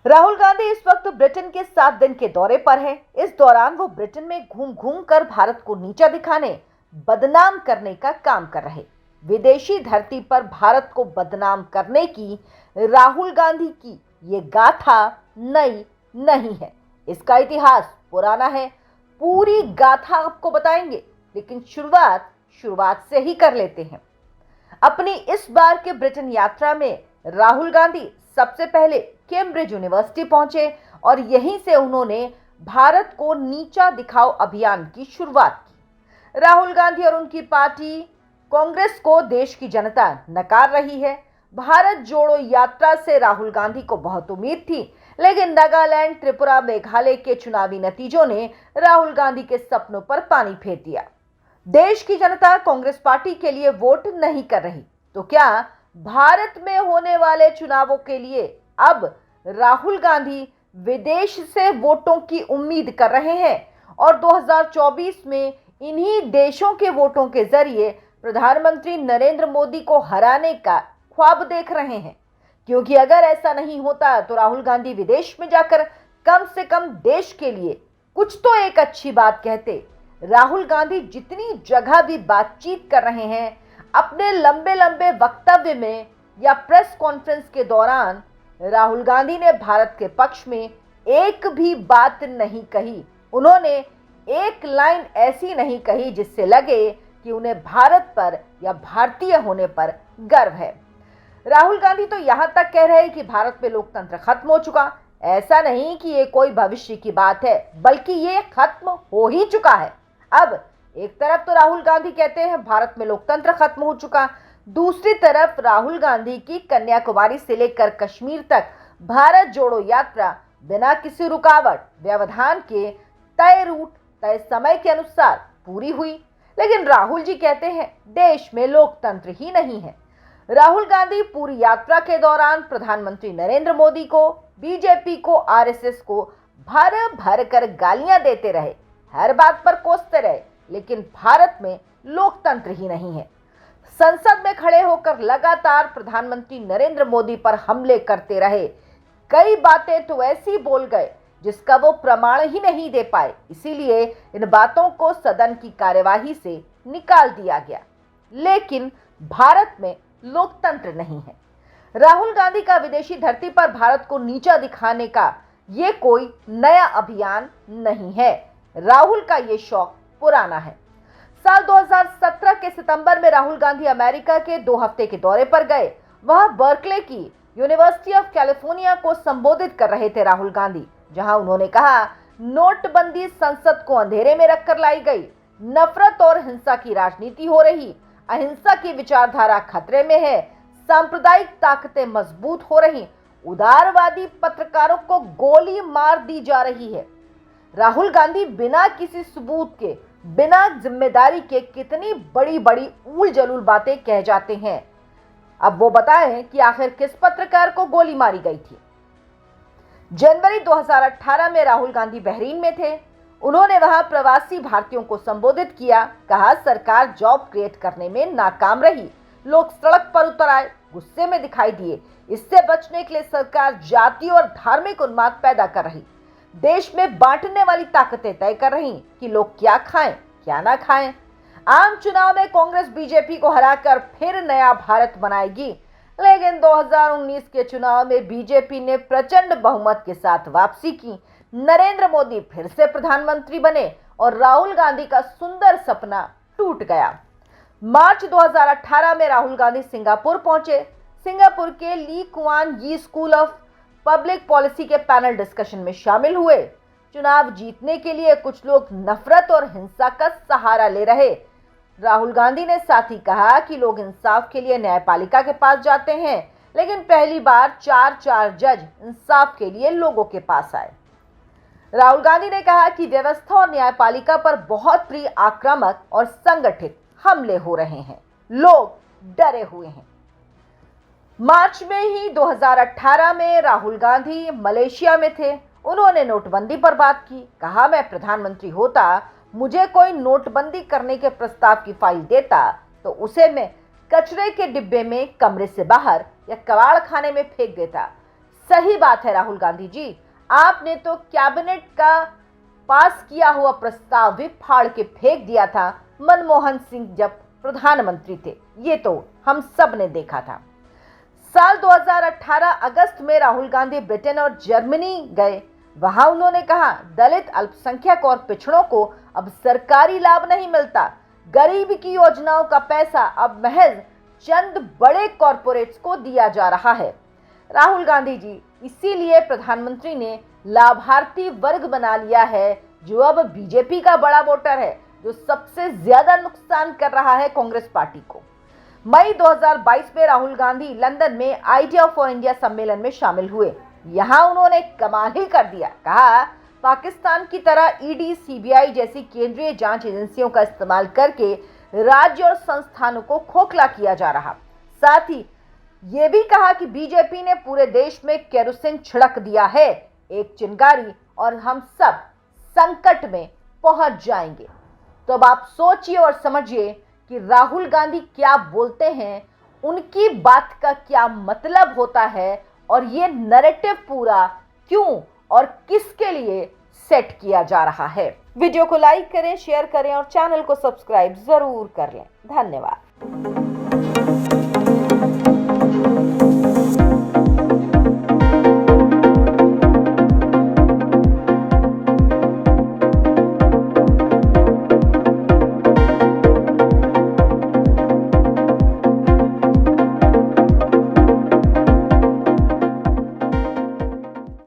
राहुल गांधी इस वक्त ब्रिटेन के 7 दिन के दौरे पर हैं। इस दौरान वो ब्रिटेन में घूम घूम कर भारत को नीचा दिखाने, बदनाम करने का काम कर रहे। विदेशी धरती पर भारत को बदनाम करने की राहुल गांधी की ये गाथा नई नहीं है। इसका इतिहास पुराना है। पूरी गाथा आपको बताएंगे, लेकिन शुरुआत से ही कर लेते हैं। अपनी इस बार के ब्रिटेन यात्रा में राहुल गांधी सबसे पहले कैम्ब्रिज यूनिवर्सिटी पहुंचे और यहीं से उन्होंने भारत को नीचा दिखाओ अभियान की शुरुआत की। राहुल गांधी और उनकी पार्टी कांग्रेस को देश की जनता नकार रही है। भारत जोड़ो यात्रा से राहुल गांधी को बहुत उम्मीद थी, लेकिन नागालैंड, त्रिपुरा, मेघालय के चुनावी नतीजों ने राहुल गांधी के सपनों पर पानी फेर दिया। देश की जनता कांग्रेस पार्टी के लिए वोट नहीं कर रही, तो क्या भारत में होने वाले चुनावों के लिए अब राहुल गांधी विदेश से वोटों की उम्मीद कर रहे हैं और 2024 में इन्हीं देशों के वोटों के जरिए प्रधानमंत्री नरेंद्र मोदी को हराने का ख्वाब देख रहे हैं? क्योंकि अगर ऐसा नहीं होता तो राहुल गांधी विदेश में जाकर कम से कम देश के लिए कुछ तो एक अच्छी बात कहते। राहुल गांधी जितनी जगह भी बातचीत कर रहे हैं, अपने लंबे लंबे वक्तव्य में या प्रेस कॉन्फ्रेंस के दौरान राहुल गांधी ने भारत के पक्ष में एक भी बात नहीं कही। उन्होंने एक लाइन ऐसी नहीं कही जिससे लगे कि उन्हें भारत पर या भारतीय होने पर गर्व है। राहुल गांधी तो यहां तक कह रहे हैं कि भारत में लोकतंत्र खत्म हो चुका। ऐसा नहीं कि ये कोई भविष्य की बात है, बल्कि ये खत्म हो ही चुका है। अब एक तरफ तो राहुल गांधी कहते हैं भारत में लोकतंत्र खत्म हो चुका, दूसरी तरफ राहुल गांधी की कन्याकुमारी से लेकर कश्मीर तक भारत जोड़ो यात्रा बिना किसी रुकावट, व्यवधान के तय रूट, तय समय के अनुसार पूरी हुई। लेकिन राहुल जी कहते हैं देश में लोकतंत्र ही नहीं है। राहुल गांधी पूरी यात्रा के दौरान प्रधानमंत्री नरेंद्र मोदी को, बीजेपी को, आरएसएस को भर भर कर गालियां देते रहे, हर बात पर कोसते रहे, लेकिन भारत में लोकतंत्र ही नहीं है। संसद में खड़े होकर लगातार प्रधानमंत्री नरेंद्र मोदी पर हमले करते रहे। कई बातें तो ऐसी बोल गए जिसका वो प्रमाण ही नहीं दे पाए, इसीलिए इन बातों को सदन की कार्यवाही से निकाल दिया गया। लेकिन भारत में लोकतंत्र नहीं है। राहुल गांधी का विदेशी धरती पर भारत को नीचा दिखाने का ये कोई नया अभियान नहीं है। राहुल का ये शौक पुराना है। साल 2017 के सितंबर में राहुल गांधी अमेरिका के 2 हफ्ते के दौरे पर गए। वहां बर्कले की यूनिवर्सिटी ऑफ कैलिफोर्निया को संबोधित कर रहे थे राहुल गांधी, जहां उन्होंने कहा नोटबंदी संसद को अंधेरे में रखकर लाई गई, नफरत और हिंसा की राजनीति हो रही, अहिंसा की विचारधारा खतरे में है, सांप्रदायिक ताकतें मजबूत हो रही, उदारवादी पत्रकारों को गोली मार दी जा रही है। राहुल गांधी बिना किसी सबूत के, बिना जिम्मेदारी के कितनी बड़ी बड़ी ऊल जलूल बातें कह जाते हैं। अब वो बताएं कि आखिर किस पत्रकार को गोली मारी गई थी। जनवरी 2018 में राहुल गांधी बहरीन में थे। उन्होंने वहां प्रवासी भारतीयों को संबोधित किया। कहा सरकार जॉब क्रिएट करने में नाकाम रही, लोग सड़क पर उतर आए, गुस्से में दिखाई दिए। इससे बचने के लिए सरकार जाति और धार्मिक उन्माद पैदा कर रही, देश में बांटने वाली ताकतें तय कर रही कि लोग क्या खाएं, क्या ना खाएं। आम चुनाव में कांग्रेस बीजेपी को हराकर फिर नया भारत बनाएगी, लेकिन 2019 के चुनाव में बीजेपी ने प्रचंड बहुमत के साथ वापसी की। नरेंद्र मोदी फिर से प्रधानमंत्री बने और राहुल गांधी का सुंदर सपना टूट गया। मार्च 2018 में राहुल गांधी सिंगापुर पहुंचे। सिंगापुर के ली कुआन यी स्कूल ऑफ पब्लिक पॉलिसी के पैनल डिस्कशन में शामिल हुए। चुनाव जीतने के लिए कुछ लोग नफरत और हिंसा का सहारा ले रहे। राहुल गांधी ने साथ ही कहा कि लोग इंसाफ के लिए न्यायपालिका के पास जाते हैं, लेकिन पहली बार 4 जज इंसाफ के लिए लोगों के पास आए। राहुल गांधी ने कहा कि व्यवस्था और न्यायपालिका पर बहुत ही आक्रामक और संगठित हमले हो रहे हैं, लोग डरे हुए हैं। मार्च में ही 2018 में राहुल गांधी मलेशिया में थे। उन्होंने नोटबंदी पर बात की। कहा मैं प्रधानमंत्री होता, मुझे कोई नोटबंदी करने के प्रस्ताव की फाइल देता तो उसे मैं कचरे के डिब्बे में कमरे से बाहर या कबाड़ खाने में फेंक देता। सही बात है राहुल गांधी जी, आपने तो कैबिनेट का पास किया हुआ प्रस्ताव भी फाड़ के फेंक दिया था मनमोहन सिंह जब प्रधानमंत्री थे। ये तो हम सब ने देखा था। साल 2018 अगस्त में राहुल गांधी ब्रिटेन और जर्मनी गए। वहां उन्होंने कहा, दलित, अल्पसंख्यक और पिछड़ों को अब सरकारी लाभ नहीं मिलता। गरीब की योजनाओं का पैसा अब महज चंद बड़े कॉरपोरेट्स को दिया जा रहा है। राहुल गांधी जी, इसीलिए प्रधानमंत्री ने लाभार्थी वर्ग बना लिया है, जो अब बीजेपी का बड़ा वोटर है, जो सबसे ज्यादा नुकसान कर रहा है कांग्रेस पार्टी को। मई 2022 में राहुल गांधी लंदन में आइडिया फॉर इंडिया सम्मेलन में शामिल हुए। यहां उन्होंने कमाल ही कर दिया। कहा, पाकिस्तान की तरह ईडी, सीबीआई जैसी केंद्रीय जांच एजेंसियों का इस्तेमाल करके राज्य और संस्थानों को खोखला किया जा रहा। साथ ही ये भी कहा कि बीजेपी ने पूरे देश में केरोसिन छिड़क दिया है, एक चिंगारी, और हम सब संकट में पहुंच जाएंगे। तो अब आप सोचिए और समझिए कि राहुल गांधी क्या बोलते हैं, उनकी बात का क्या मतलब होता है, और ये नैरेटिव पूरा क्यों और किसके लिए सेट किया जा रहा है। वीडियो को लाइक करें, शेयर करें और चैनल को सब्सक्राइब जरूर कर लें। धन्यवाद।